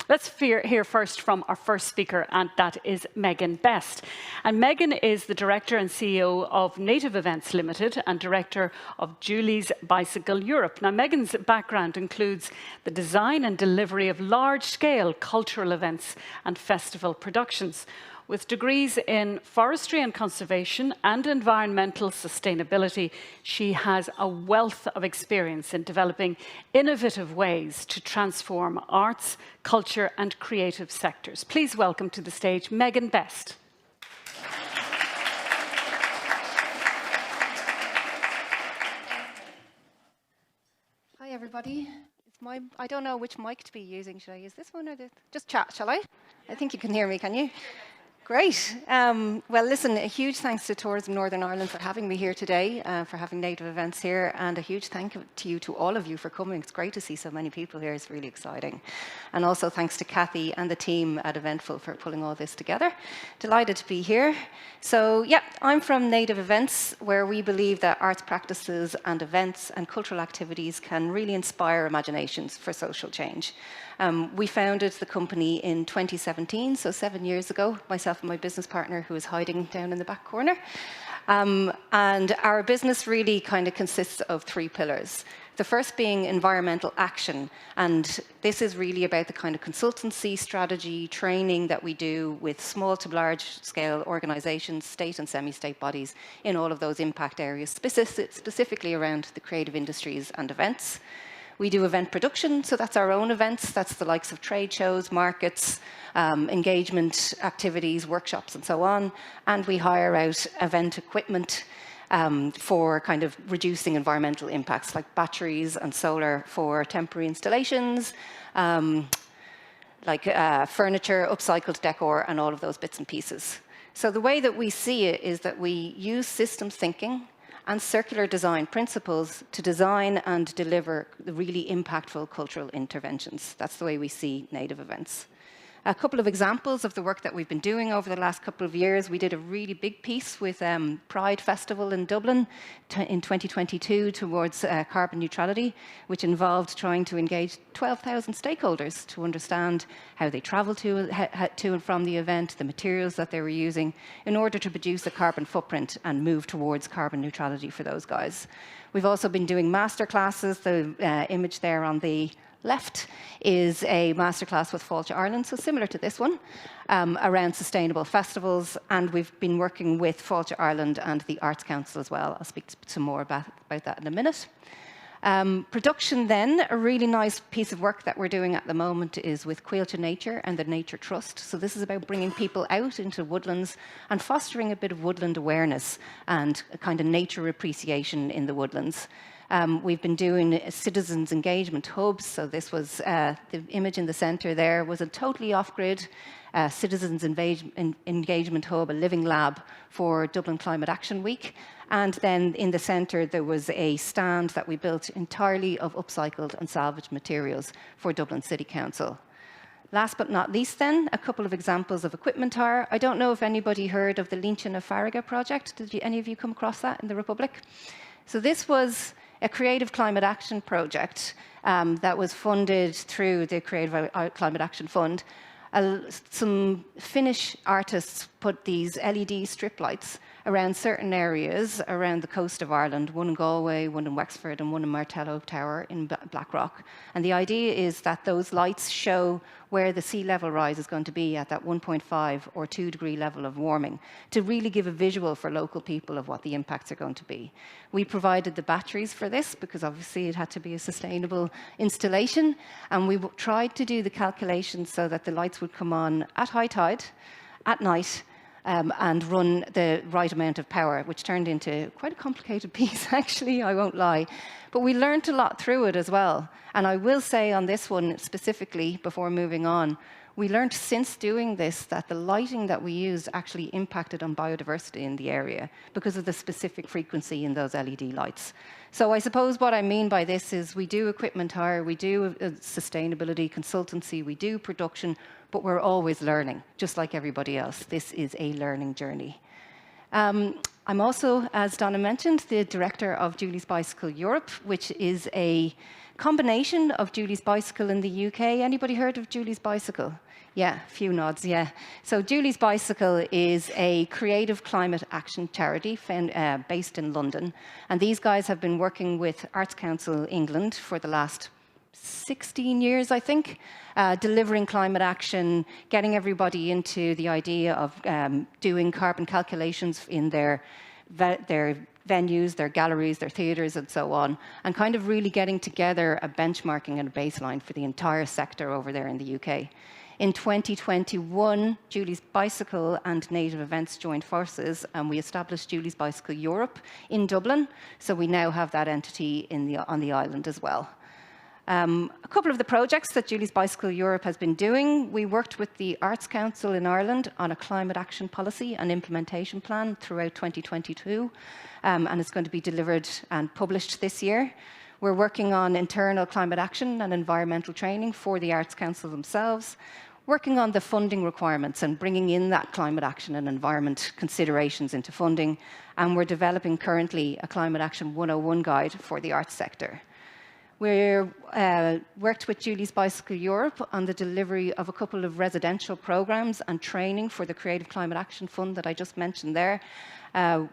Let's hear first from our first speaker, and that is Megan Best. And Megan is the Director and CEO of Native Events Limited and Director of Julie's Bicycle Europe. Now, Megan's background includes the design and delivery of large-scale cultural events and festival productions. With degrees in forestry and conservation and environmental sustainability, she has a wealth of experience in developing innovative ways to transform arts, culture, and creative sectors. Please welcome to the stage Megan Best. Hi, everybody. I don't know which mic to be using. Should I use this one or just chat, shall I? I think you can hear me, can you? Great. Well, listen, a huge thanks to Tourism Northern Ireland for having me here today, for having Native Events here, and a huge thank you to all of you for coming. It's great to see so many people here. It's really exciting. And also thanks to Kathy and the team at Eventful for pulling all this together. Delighted to be here. So, yeah, I'm from Native Events, where we believe that arts practices and events and cultural activities can really inspire imaginations for social change. We founded the company in 2017, so 7 years ago, myself and my business partner, who is hiding down in the back corner. And our business really kind of consists of 3 pillars. The first being environmental action, and this is really about the kind of consultancy, strategy, training that we do with small to large scale organizations, state and semi-state bodies in all of those impact areas, specifically around the creative industries and events. We do event production, so that's our own events. That's the likes of trade shows, markets, engagement activities, workshops, and so on. And we hire out event equipment for kind of reducing environmental impacts, like batteries and solar for temporary installations, like furniture, upcycled decor, and all of those bits and pieces. So the way that we see it is that we use systems thinking and circular design principles to design and deliver really impactful cultural interventions. That's the way we see Native Events. A couple of examples of the work that we've been doing over the last couple of years. We did a really big piece with Pride Festival in Dublin in 2022 towards carbon neutrality, which involved trying to engage 12,000 stakeholders to understand how they travel to and from the event, the materials that they were using, in order to produce a carbon footprint and move towards carbon neutrality for those guys. We've also been doing masterclasses. The image there on the left is a masterclass with Forestry Ireland, so similar to this one, around sustainable festivals. And we've been working with Forestry Ireland and the Arts Council as well. I'll speak some more about that in a minute. Production then, a really nice piece of work that we're doing at the moment is with Quail to Nature and the Nature Trust. So this is about bringing people out into woodlands and fostering a bit of woodland awareness and a kind of nature appreciation in the woodlands. We've been doing citizens engagement hubs. So this was the image in the center there was a totally off-grid citizens engagement hub, a living lab for Dublin Climate Action Week. And then in the center, there was a stand that we built entirely of upcycled and salvaged materials for Dublin City Council. Last but not least then, a couple of examples of equipment hire. I don't know if anybody heard of the Línchin of Farraga project. Did any of you come across that in the Republic? So this was a creative climate action project that was funded through the Creative Climate Action Fund. Some Finnish artists put these LED strip lights around certain areas around the coast of Ireland, one in Galway, one in Wexford, and one in Martello Tower in Blackrock. And the idea is that those lights show where the sea level rise is going to be at that 1.5 or 2 degree level of warming, to really give a visual for local people of what the impacts are going to be. We provided the batteries for this because obviously it had to be a sustainable installation, and we tried to do the calculations so that the lights would come on at high tide, at night, and run the right amount of power, which turned into quite a complicated piece, actually, I won't lie. But we learned a lot through it as well. And I will say on this one specifically, before moving on, we learned since doing this that the lighting that we used actually impacted on biodiversity in the area because of the specific frequency in those LED lights. So I suppose what I mean by this is we do equipment hire, we do sustainability consultancy, we do production, but we're always learning, just like everybody else. This is a learning journey. I'm also, as Donna mentioned, the director of Julie's Bicycle Europe, which is a combination of Julie's Bicycle in the UK. Anybody heard of Julie's Bicycle? Yeah, a few nods, yeah. So Julie's Bicycle is a creative climate action charity based in London. And these guys have been working with Arts Council England for the last 16 years, I think, delivering climate action, getting everybody into the idea of doing carbon calculations in their venues, their galleries, their theatres, and so on, and kind of really getting together a benchmarking and a baseline for the entire sector over there in the UK. In 2021, Julie's Bicycle and Native Events joined forces, and we established Julie's Bicycle Europe in Dublin. So we now have that entity on the island as well. A couple of the projects that Julie's Bicycle Europe has been doing, we worked with the Arts Council in Ireland on a climate action policy and implementation plan throughout 2022, and it's going to be delivered and published this year. We're working on internal climate action and environmental training for the Arts Council themselves, working on the funding requirements and bringing in that climate action and environment considerations into funding, and we're developing currently a Climate Action 101 guide for the arts sector. We've worked with Julie's Bicycle Europe on the delivery of a couple of residential programs and training for the Creative Climate Action Fund that I just mentioned there.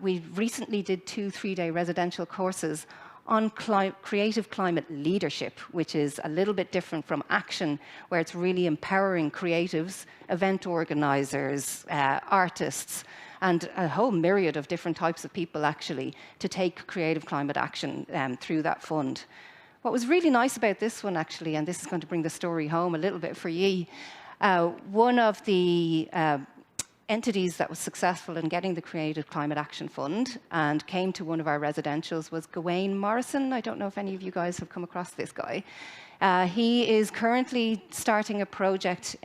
We recently did 2 3-day residential courses on creative climate leadership, which is a little bit different from action, where it's really empowering creatives, event organizers, artists, and a whole myriad of different types of people actually to take creative climate action through that fund. What was really nice about this one, actually, and this is going to bring the story home a little bit for ye, one of the entities that was successful in getting the Creative Climate Action Fund and came to one of our residentials was Gawain Morrison. I don't know if any of you guys have come across this guy. He is currently starting a project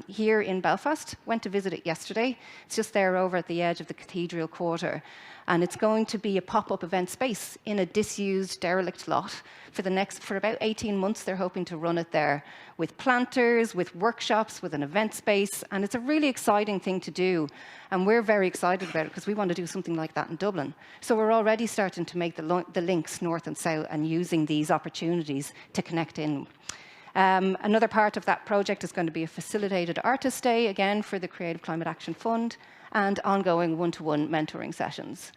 here in Belfast. Went to visit it yesterday. It's just there over at the edge of the Cathedral Quarter. And it's going to be a pop-up event space in a disused, derelict lot for about 18 months. They're hoping to run it there with planters, with workshops, with an event space. And it's a really exciting thing to do. And we're very excited about it because we want to do something like that in Dublin. So we're already starting to make the links north and south and using these opportunities to connect in. Another part of that project is going to be a facilitated artist day, again, for the Creative Climate Action Fund, and ongoing one-to-one mentoring sessions.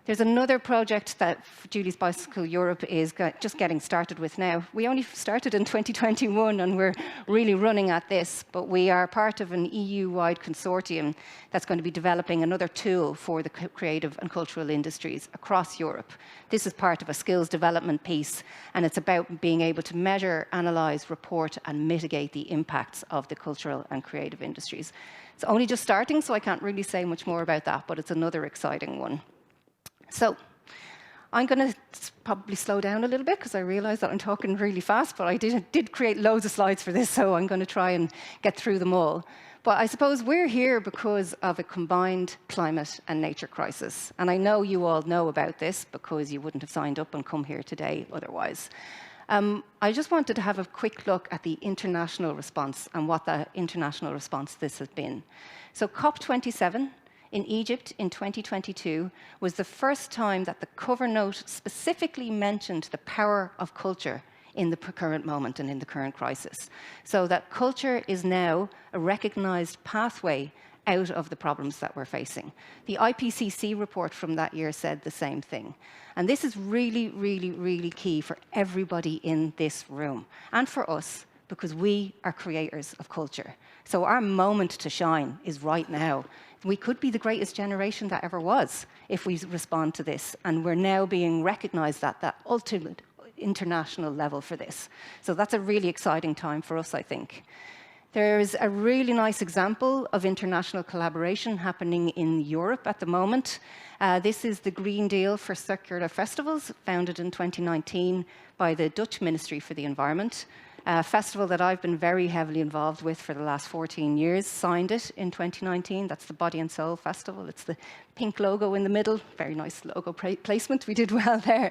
There's another project that Julie's Bicycle Europe is just getting started with now. We only started in 2021 and we're really running at this, but we are part of an EU-wide consortium that's going to be developing another tool for the creative and cultural industries across Europe. This is part of a skills development piece, and it's about being able to measure, analyse, report and mitigate the impacts of the cultural and creative industries. It's only just starting, so I can't really say much more about that, but it's another exciting one. So I'm going to probably slow down a little bit because I realize that I'm talking really fast, but I did create loads of slides for this, so I'm going to try and get through them all. But I suppose we're here because of a combined climate and nature crisis. And I know you all know about this because you wouldn't have signed up and come here today otherwise. I just wanted to have a quick look at the international response and what the international response this has been. So COP27 in Egypt in 2022 was the first time that the cover note specifically mentioned the power of culture in the current moment and in the current crisis. So that culture is now a recognized pathway out of the problems that we're facing. The IPCC report from that year said the same thing. And this is really, really, really key for everybody in this room and for us, because we are creators of culture. So our moment to shine is right now. We could be the greatest generation that ever was if we respond to this. And we're now being recognized at that ultimate international level for this. So that's a really exciting time for us, I think. There's a really nice example of international collaboration happening in Europe at the moment. This is the Green Deal for Circular Festivals, founded in 2019 by the Dutch Ministry for the Environment. A festival that I've been very heavily involved with for the last 14 years, signed it in 2019. That's the Body and Soul Festival. It's the pink logo in the middle. Very nice logo placement. We did well there.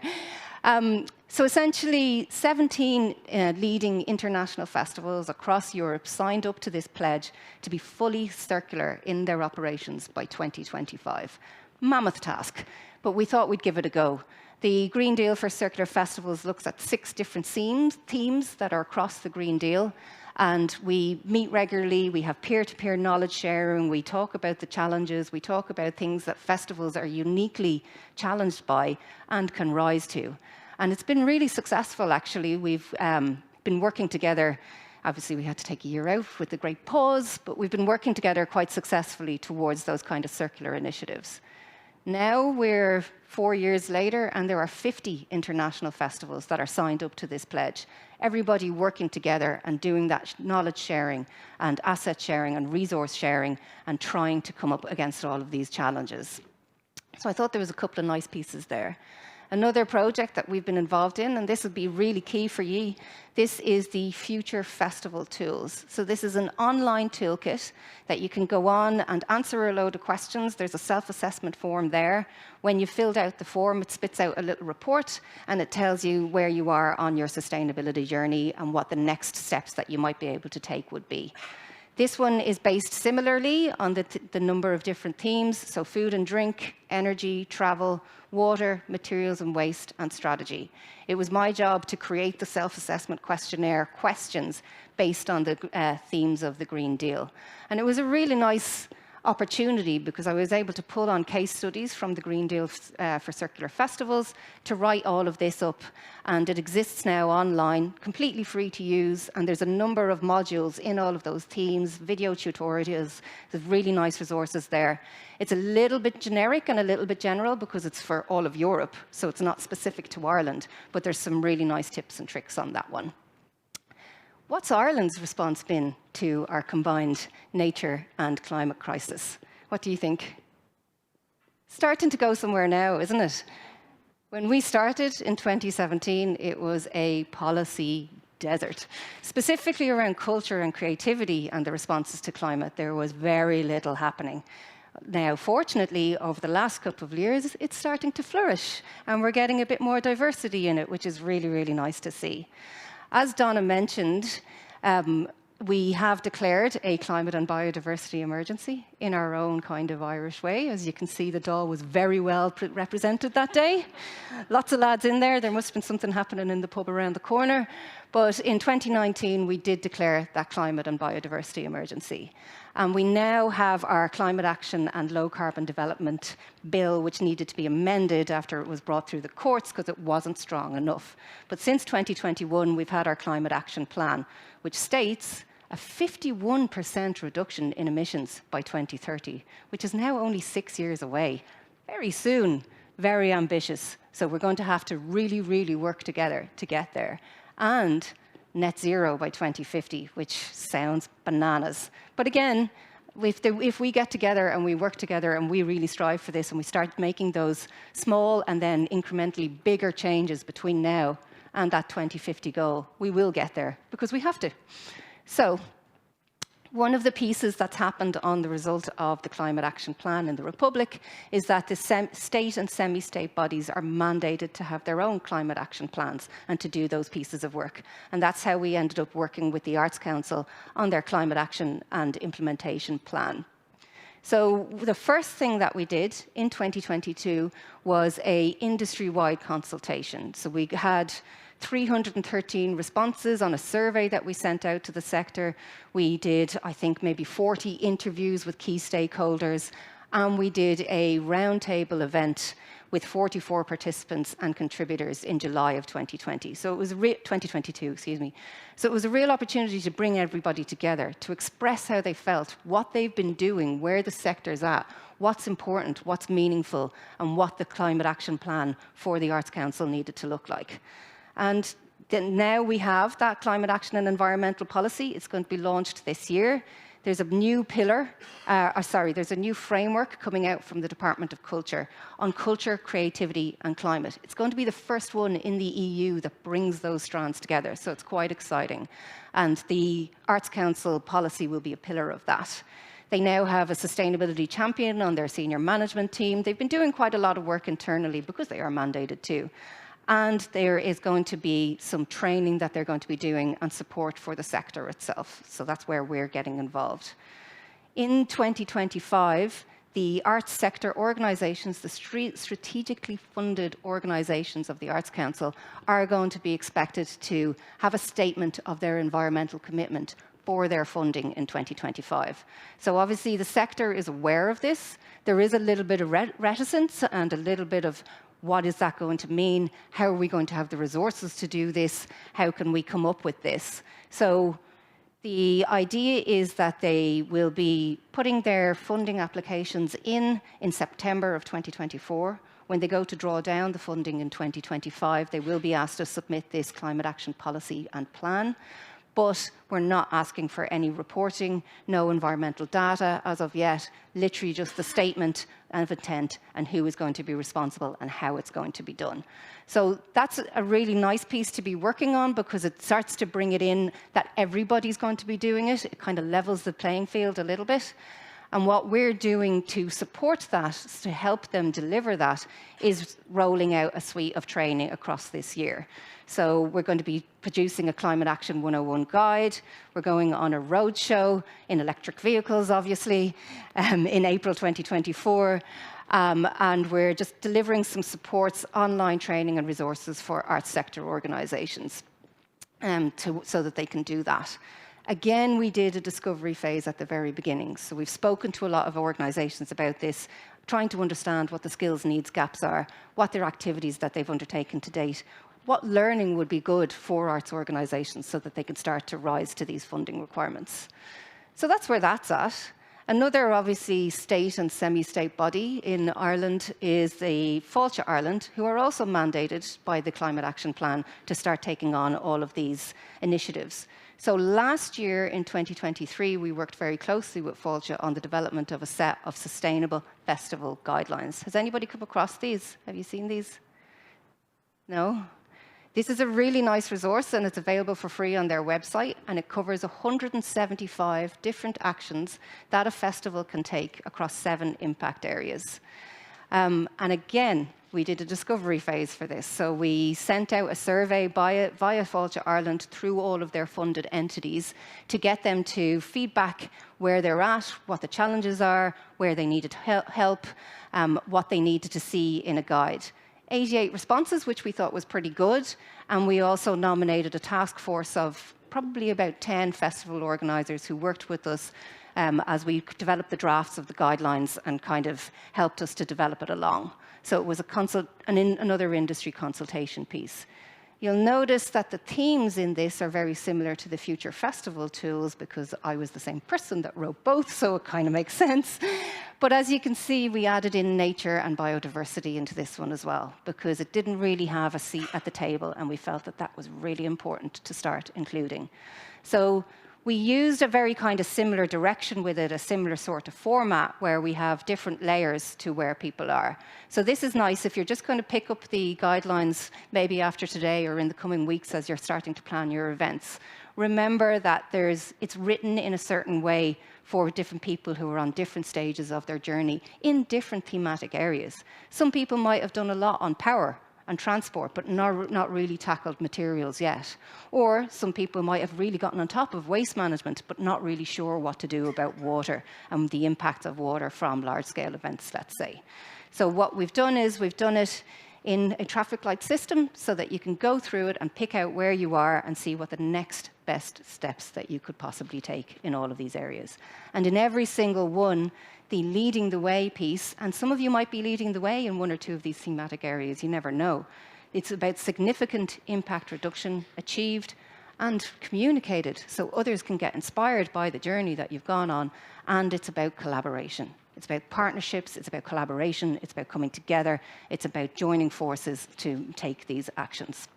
So essentially, 17 leading international festivals across Europe signed up to this pledge to be fully circular in their operations by 2025. Mammoth task, but we thought we'd give it a go. The Green Deal for Circular Festivals looks at 6 different themes that are across the Green Deal. And we meet regularly, we have peer-to-peer knowledge sharing, we talk about the challenges, we talk about things that festivals are uniquely challenged by and can rise to. And it's been really successful, actually. We've been working together. Obviously, we had to take a year out with the great pause, but we've been working together quite successfully towards those kind of circular initiatives. Now we're 4 years later, and there are 50 international festivals that are signed up to this pledge. Everybody working together and doing that knowledge sharing and asset sharing and resource sharing and trying to come up against all of these challenges. So I thought there was a couple of nice pieces there. Another project that we've been involved in, and this would be really key for you, this is the Future Festival Tools. So this is an online toolkit that you can go on and answer a load of questions. There's a self-assessment form there. When you filled out the form, it spits out a little report, and it tells you where you are on your sustainability journey and what the next steps that you might be able to take would be. This one is based similarly on the number of different themes, so food and drink, energy, travel, water, materials and waste, and strategy. It was my job to create the self-assessment questionnaire questions based on the themes of the Green Deal. And it was a really nice opportunity because I was able to pull on case studies from the Green Deal for Circular Festivals to write all of this up. And it exists now online, completely free to use. And there's a number of modules in all of those themes, video tutorials. There's really nice resources there. It's a little bit generic and a little bit general because it's for all of Europe. So it's not specific to Ireland, but there's some really nice tips and tricks on that one. What's Ireland's response been to our combined nature and climate crisis? What do you think? Starting to go somewhere now, isn't it? When we started in 2017, it was a policy desert. Specifically around culture and creativity and the responses to climate, there was very little happening. Now, fortunately, over the last couple of years, it's starting to flourish, and we're getting a bit more diversity in it, which is really, really nice to see. As Donna mentioned, we have declared a climate and biodiversity emergency in our own kind of Irish way. As you can see, the Dáil was very well represented that day. Lots of lads in there. There must have been something happening in the pub around the corner. But in 2019, we did declare that climate and biodiversity emergency. And we now have our climate action and low carbon development bill, which needed to be amended after it was brought through the courts because it wasn't strong enough. But since 2021, we've had our climate action plan, which states a 51% reduction in emissions by 2030, which is now only 6 years away. Very soon, very ambitious. So we're going to have to really, really work together to get there. And net zero by 2050, which sounds bananas. But again, if we get together and we work together and we really strive for this and we start making those small and then incrementally bigger changes between now and that 2050 goal, we will get there because we have to. So one of the pieces that's happened on the result of the Climate Action Plan in the Republic is that the state and semi-state bodies are mandated to have their own climate action plans and to do those pieces of work. And that's how we ended up working with the Arts Council on their climate action and implementation plan. So the first thing that we did in 2022 was an industry-wide consultation. So we had 313 responses on a survey that we sent out to the sector. We did, I think, maybe 40 interviews with key stakeholders, and we did a roundtable event with 44 participants and contributors in July of 2020. So it was 2022, excuse me. So it was a real opportunity to bring everybody together, to express how they felt, what they've been doing, where the sector's at, what's important, what's meaningful, and what the climate action plan for the Arts Council needed to look like. And then now we have that climate action and environmental policy. It's going to be launched this year. There's a new there's a new framework coming out from the Department of Culture on culture, creativity and climate. It's going to be the first one in the EU that brings those strands together, so it's quite exciting. And the Arts Council policy will be a pillar of that. They now have a sustainability champion on their senior management team. They've been doing quite a lot of work internally because they are mandated to. And there is going to be some training that they're going to be doing and support for the sector itself. So that's where we're getting involved. In 2025, the arts sector organisations, the strategically funded organisations of the Arts Council, are going to be expected to have a statement of their environmental commitment for their funding in 2025. So obviously the sector is aware of this. There is a little bit of reticence and a little bit of what is that going to mean? How are we going to have the resources to do this? How can we come up with this? So the idea is that they will be putting their funding applications in September of 2024. When they go to draw down the funding in 2025, they will be asked to submit this climate action policy and plan. But we're not asking for any reporting, no environmental data as of yet, literally just the statement of intent and who is going to be responsible and how it's going to be done. So that's a really nice piece to be working on because it starts to bring it in that everybody's going to be doing it. It kind of levels the playing field a little bit. And what we're doing to support that, to help them deliver that, is rolling out a suite of training across this year. So we're going to be producing a Climate Action 101 guide. We're going on a roadshow in electric vehicles, obviously, in April 2024. And we're just delivering some supports, online training and resources for arts sector organisations so that they can do that. Again, we did a discovery phase at the very beginning. So we've spoken to a lot of organisations about this, trying to understand what the skills needs gaps are, what their activities that they've undertaken to date, what learning would be good for arts organisations so that they can start to rise to these funding requirements. So that's where that's at. Another, obviously, state and semi-state body in Ireland is the Fáilte Ireland, who are also mandated by the Climate Action Plan to start taking on all of these initiatives. So last year, in 2023, we worked very closely with Fáilte on the development of a set of sustainable festival guidelines. Has anybody come across these? Have you seen these? No? This is a really nice resource, and it's available for free on their website, and it covers 175 different actions that a festival can take across 7 impact areas. And again, we did a discovery phase for this. So we sent out a survey via Fáilte Ireland through all of their funded entities to get them to feedback where they're at, what the challenges are, where they needed help, what they needed to see in a guide. 88 responses, which we thought was pretty good. And we also nominated a task force of probably about 10 festival organisers who worked with us as we developed the drafts of the guidelines and kind of helped us to develop it along. So it was another industry consultation piece. You'll notice that the themes in this are very similar to the Future Festival tools because I was the same person that wrote both, so it kind of makes sense. But as you can see, we added in nature and biodiversity into this one as well because it didn't really have a seat at the table, and we felt that that was really important to start including. So we used a very kind of similar direction with it, a similar sort of format where we have different layers to where people are. So this is nice if you're just going to pick up the guidelines maybe after today or in the coming weeks as you're starting to plan your events. Remember that it's written in a certain way for different people who are on different stages of their journey in different thematic areas. Some people might have done a lot on power and transport, but not really tackled materials yet. Or some people might have really gotten on top of waste management, but not really sure what to do about water and the impact of water from large-scale events, let's say. So what we've done is we've done it in a traffic light system so that you can go through it and pick out where you are and see what the next best steps that you could possibly take in all of these areas. And in every single one, the leading the way piece, and some of you might be leading the way in one or two of these thematic areas, you never know. It's about significant impact reduction achieved and communicated so others can get inspired by the journey that you've gone on, and it's about collaboration. It's about partnerships, it's about collaboration, it's about coming together, it's about joining forces to take these actions.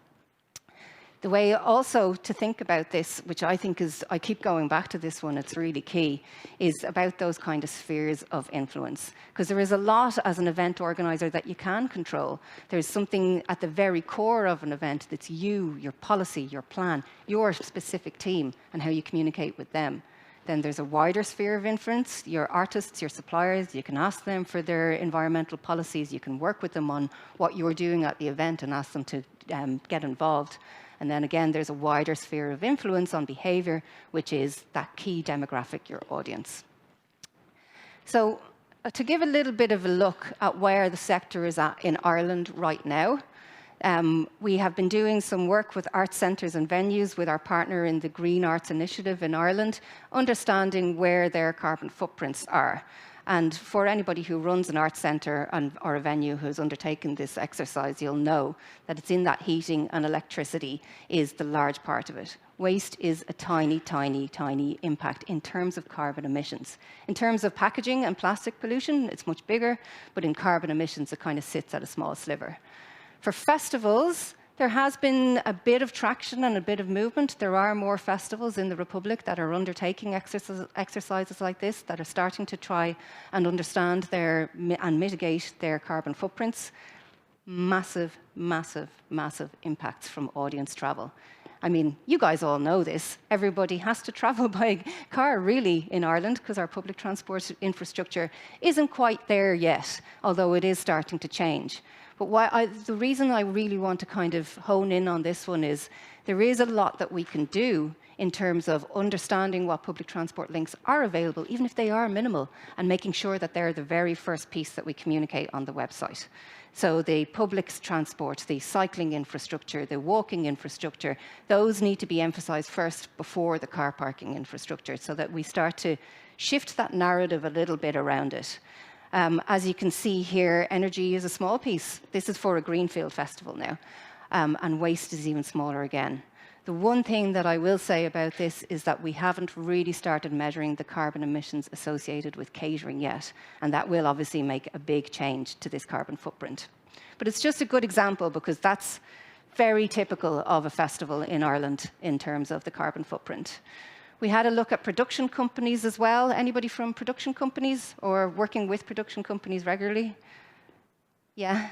The way also to think about this, which I think is, I keep going back to this one, it's really key, is about those kind of spheres of influence. Because there is a lot as an event organizer that you can control. There's something at the very core of an event that's you, your policy, your plan, your specific team, and how you communicate with them. Then there's a wider sphere of influence, your artists, your suppliers, you can ask them for their environmental policies, you can work with them on what you're doing at the event and ask them to get involved. And then again, there's a wider sphere of influence on behavior, which is that key demographic, your audience. So to give a little bit of a look at where the sector is at in Ireland right now, we have been doing some work with arts centres and venues with our partner in the Green Arts Initiative in Ireland, understanding where their carbon footprints are. And for anybody who runs an arts centre or a venue who's undertaken this exercise, you'll know that it's in that heating and electricity is the large part of it. Waste is a tiny, tiny, tiny impact in terms of carbon emissions. In terms of packaging and plastic pollution, it's much bigger, but in carbon emissions, it kind of sits at a small sliver. For festivals, there has been a bit of traction and a bit of movement. There are more festivals in the Republic that are undertaking exercises like this, that are starting to try and understand and mitigate their carbon footprints. Massive, massive, massive impacts from audience travel. I mean, you guys all know this. Everybody has to travel by car, really, in Ireland, because our public transport infrastructure isn't quite there yet, although it is starting to change. But the reason I really want to kind of hone in on this one is there is a lot that we can do in terms of understanding what public transport links are available, even if they are minimal, and making sure that they're the very first piece that we communicate on the website. So the public transport, the cycling infrastructure, the walking infrastructure, those need to be emphasised first before the car parking infrastructure, so that we start to shift that narrative a little bit around it. As you can see here, energy is a small piece. This is for a greenfield festival now, and waste is even smaller again. The one thing that I will say about this is that we haven't really started measuring the carbon emissions associated with catering yet, and that will obviously make a big change to this carbon footprint. But it's just a good example because that's very typical of a festival in Ireland in terms of the carbon footprint. We had a look at production companies as well. Anybody from production companies or working with production companies regularly? Yeah,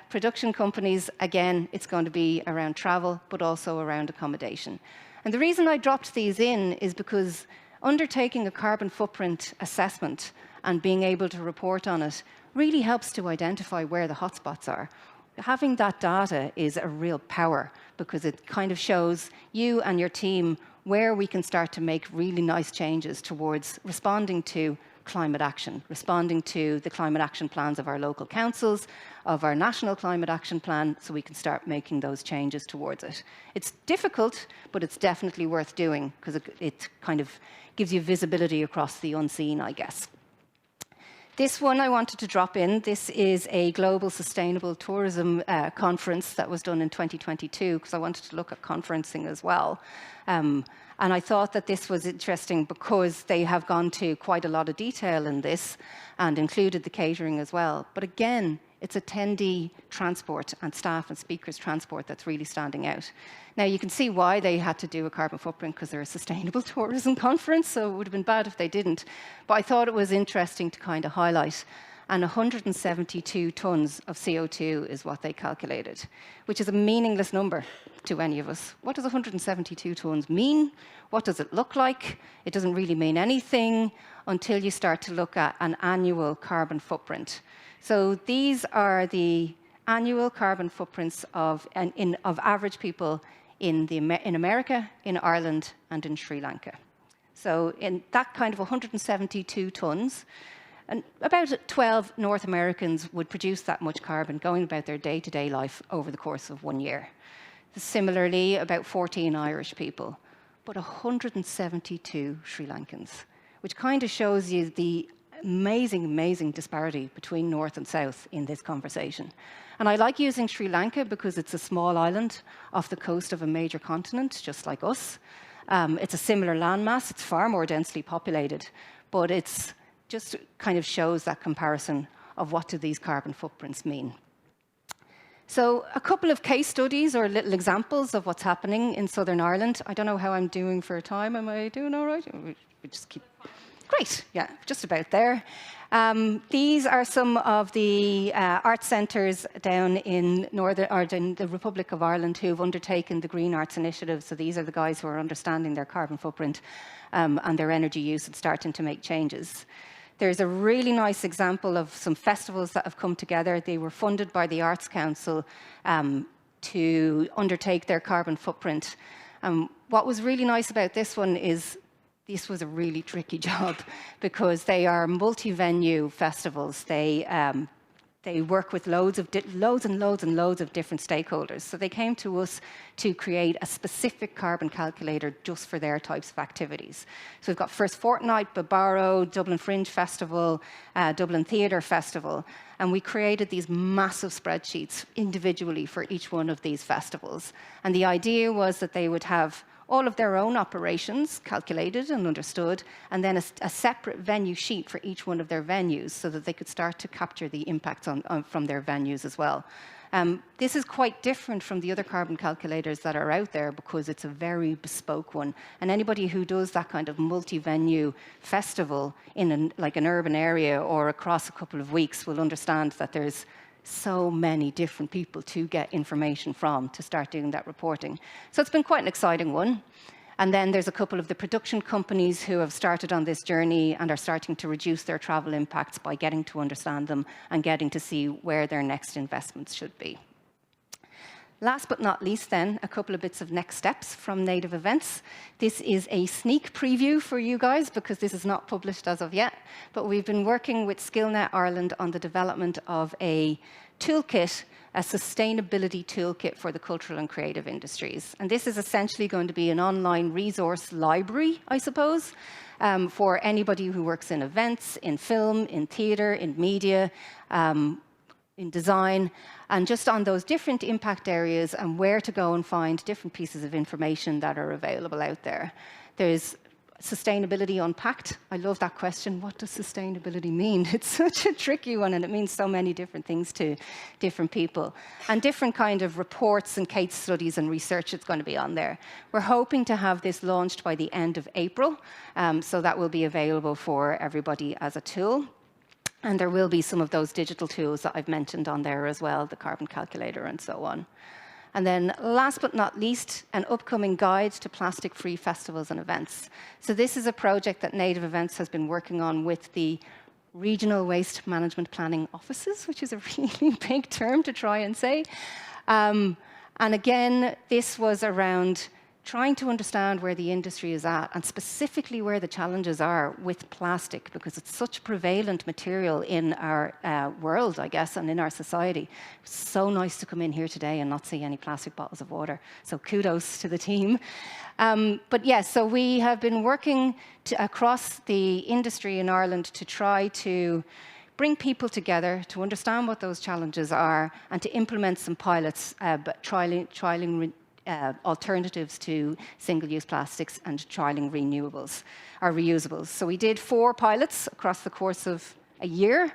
production companies, again, it's going to be around travel, but also around accommodation. And the reason I dropped these in is because undertaking a carbon footprint assessment and being able to report on it really helps to identify where the hotspots are. Having that data is a real power because it kind of shows you and your team where we can start to make really nice changes towards responding to climate action, responding to the climate action plans of our local councils, of our national climate action plan, so we can start making those changes towards it. It's difficult, but it's definitely worth doing because it kind of gives you visibility across the unseen, I guess. This one I wanted to drop in. This is a global sustainable tourism conference that was done in 2022 because I wanted to look at conferencing as well. And I thought that this was interesting because they have gone to quite a lot of detail in this and included the catering as well. But again, it's attendee transport and staff and speakers transport that's really standing out. Now, you can see why they had to do a carbon footprint because they're a sustainable tourism conference, so it would have been bad if they didn't. But I thought it was interesting to kind of highlight. And 172 tons of CO2 is what they calculated, which is a meaningless number to any of us. What does 172 tons mean? What does it look like? It doesn't really mean anything until you start to look at an annual carbon footprint. So these are the annual carbon footprints of average people in America, in Ireland, and in Sri Lanka. So in that kind of 172 tons, and about 12 North Americans would produce that much carbon going about their day-to-day life over the course of 1 year. Similarly, about 14 Irish people, but 172 Sri Lankans, which kind of shows you the amazing, amazing disparity between North and South in this conversation. And I like using Sri Lanka because it's a small island off the coast of a major continent, just like us. It's a similar landmass. It's far more densely populated, but it's just kind of shows that comparison of what do these carbon footprints mean. So a couple of case studies or little examples of what's happening in Southern Ireland. I don't know how I'm doing for time. Am I doing all right? We just keep... Great, yeah, just about there. These are some of the art centres down in the Republic of Ireland who've undertaken the Green Arts Initiative. So these are the guys who are understanding their carbon footprint and their energy use and starting to make changes. There's a really nice example of some festivals that have come together. They were funded by the Arts Council to undertake their carbon footprint. What was really nice about this one is this was a really tricky job because they are multi-venue festivals. They work with loads of different stakeholders. So they came to us to create a specific carbon calculator just for their types of activities. So we've got First Fortnight, Barbaro, Dublin Fringe Festival, Dublin Theatre Festival, and we created these massive spreadsheets individually for each one of these festivals. And the idea was that they would have all of their own operations calculated and understood, and then a separate venue sheet for each one of their venues so that they could start to capture the impacts from their venues as well. This is quite different from the other carbon calculators that are out there because it's a very bespoke one. And anybody who does that kind of multi-venue festival in like an urban area or across a couple of weeks will understand that there's so many different people to get information from to start doing that reporting. So it's been quite an exciting one. And then there's a couple of the production companies who have started on this journey and are starting to reduce their travel impacts by getting to understand them and getting to see where their next investments should be. Last but not least then, a couple of bits of next steps from Native Events. This is a sneak preview for you guys because this is not published as of yet, but we've been working with SkillNet Ireland on the development of a toolkit, a sustainability toolkit for the cultural and creative industries. And this is essentially going to be an online resource library, I suppose, for anybody who works in events, in film, in theatre, in media, in design, and just on those different impact areas and where to go and find different pieces of information that are available out there. There's sustainability unpacked. I love that question. What does sustainability mean? It's such a tricky one, and it means so many different things to different people. And different kind of reports and case studies and research that's going to be on there. We're hoping to have this launched by the end of April, so that will be available for everybody as a tool. And there will be some of those digital tools that I've mentioned on there as well, the carbon calculator and so on. And then last but not least, an upcoming guide to plastic-free festivals and events. So this is a project that Native Events has been working on with the regional waste management planning offices, which is a really big term to try and say. And again, this was around trying to understand where the industry is at and specifically where the challenges are with plastic, because it's such a prevalent material in our world, I guess, and in our society. It's so nice to come in here today and not see any plastic bottles of water. So kudos to the team. But yes, so we have been working across the industry in Ireland to try to bring people together to understand what those challenges are and to implement some pilots, but trialing alternatives to single-use plastics and trialing reusables. So we did 4 pilots across the course of a year.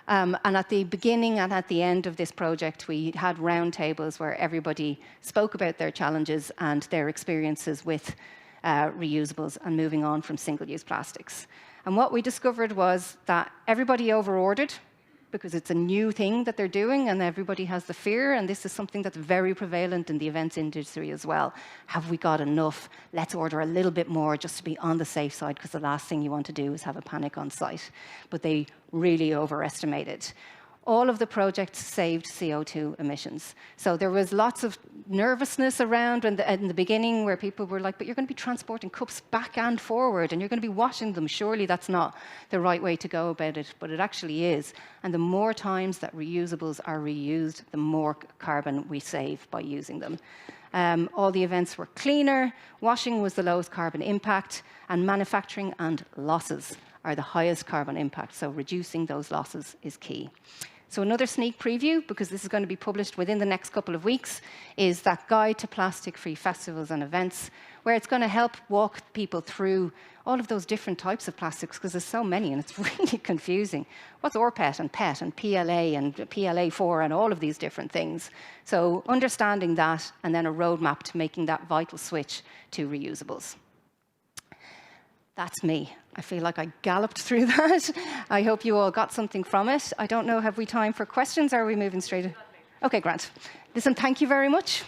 And at the beginning and at the end of this project, we had roundtables where everybody spoke about their challenges and their experiences with reusables and moving on from single-use plastics. And what we discovered was that everybody over-ordered because it's a new thing that they're doing and everybody has the fear, and this is something that's very prevalent in the events industry as well. Have we got enough? Let's order a little bit more just to be on the safe side, because the last thing you want to do is have a panic on site. But they really overestimated. All of the projects saved CO2 emissions. So there was lots of nervousness around in the beginning where people were like, but you're going to be transporting cups back and forward and you're going to be washing them. Surely that's not the right way to go about it, but it actually is. And the more times that reusables are reused, the more carbon we save by using them. All the events were cleaner, washing was the lowest carbon impact, and manufacturing and losses are the highest carbon impact. So reducing those losses is key. So another sneak preview, because this is going to be published within the next couple of weeks, is that guide to plastic-free festivals and events, where it's going to help walk people through all of those different types of plastics, because there's so many and it's really confusing. What's RPET and PET and PLA and PLA4 and all of these different things? So understanding that and then a roadmap to making that vital switch to reusables. That's me. I feel like I galloped through that. I hope you all got something from it. I don't know, have we time for questions or are we moving straight? Okay, Grant. Listen, thank you very much.